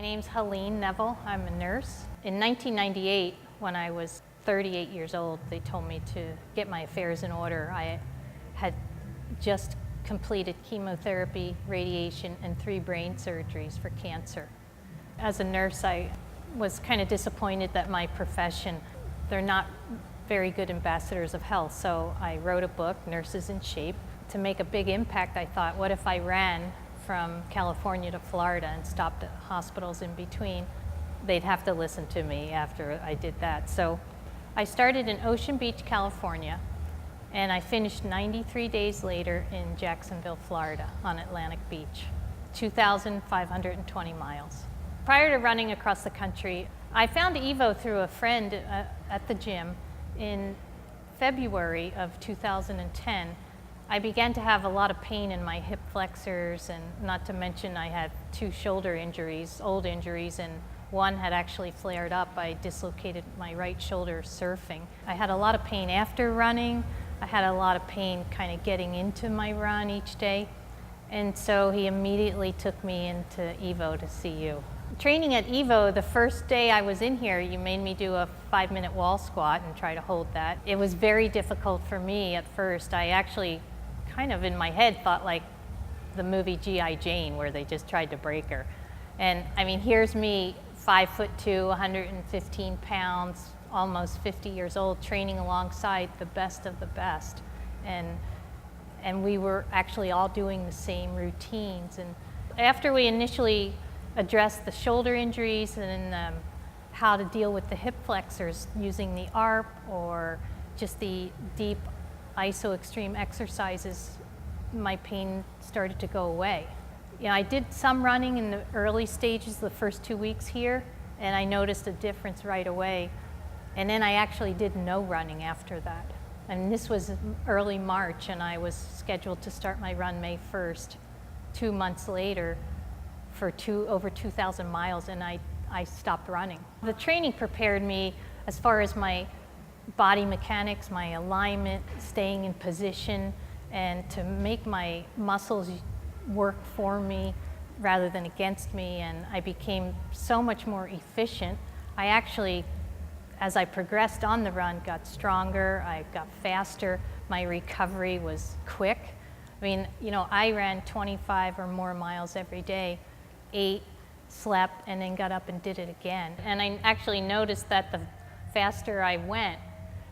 My name's Helene Neville. I'm a nurse. In 1998, when I was 38 years old, they told me to get my affairs in order. I had just completed chemotherapy, radiation, and 3 brain surgeries for cancer. As a nurse, I was kind of disappointed that my profession, they're not very good ambassadors of health. So I wrote a book, Nurses in Shape. To make a big impact, I thought, what if I ran from California to Florida and stopped at hospitals in between? They'd have to listen to me after I did that. So I started in Ocean Beach, California, and I finished 93 days later in Jacksonville, Florida, on Atlantic Beach, 2,520 miles. Prior to running across the country, I found Evo through a friend at the gym in February of 2010. I began to have a lot of pain in my hip flexors, and not to mention I had 2 shoulder injuries, old injuries, and one had actually flared up. I dislocated my right shoulder surfing. I had a lot of pain after running. I had a lot of pain kind of getting into my run each day. And so he immediately took me into Evo to see you. Training at Evo, the first day I was in here, you made me do a 5-minute wall squat and try to hold that. It was very difficult for me at first. I actually kind of in my head thought like the movie G.I. Jane, where they just tried to break her. And I mean, here's me, 5'2", 115 pounds, almost 50 years old, training alongside the best of the best. And we were actually all doing the same routines. And after we initially addressed the shoulder injuries and how to deal with the hip flexors using the ARP or just the deep iso extreme exercises, my pain started to go away. You know, I did some running in the early stages, the first 2 weeks here, and I noticed a difference right away. And then I actually did no running after that. And this was early March, and I was scheduled to start my run May 1st, 2 months later, for over 2,000 miles, and I stopped running. The training prepared me as far as my body mechanics, my alignment, staying in position, and to make my muscles work for me rather than against me, and I became so much more efficient. I actually, as I progressed on the run, got stronger, I got faster, my recovery was quick. I mean, you know, I ran 25 or more miles every day, ate, slept, and then got up and did it again. And I actually noticed that the faster I went,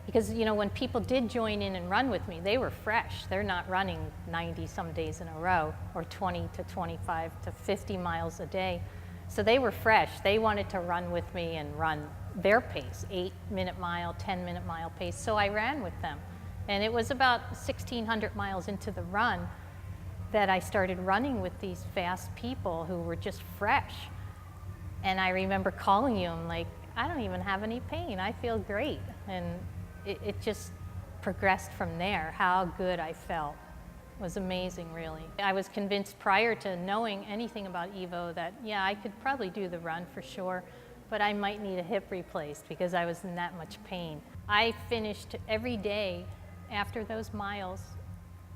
because, you know, when people did join in and run with me, they were fresh. They're not running 90 some days in a row, or 20 to 25 to 50 miles a day. So they were fresh. They wanted to run with me and run their pace, 8-minute mile, 10-minute mile pace. So I ran with them. And it was about 1,600 miles into the run that I started running with these fast people who were just fresh. And I remember calling you, I'm like, I don't even have any pain. I feel great. And it just progressed from there. How good I felt was amazing, really. I was convinced prior to knowing anything about Evo that, yeah, I could probably do the run for sure, but I might need a hip replaced because I was in that much pain. I finished every day after those miles,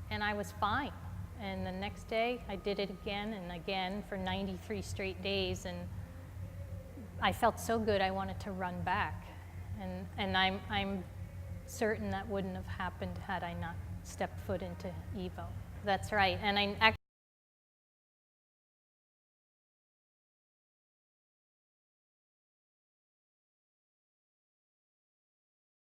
and I was fine. And the next day, I did it again and again for 93 straight days, and I felt so good I wanted to run back. And I'm certain that wouldn't have happened had I not stepped foot into Evo. That's right. And I actually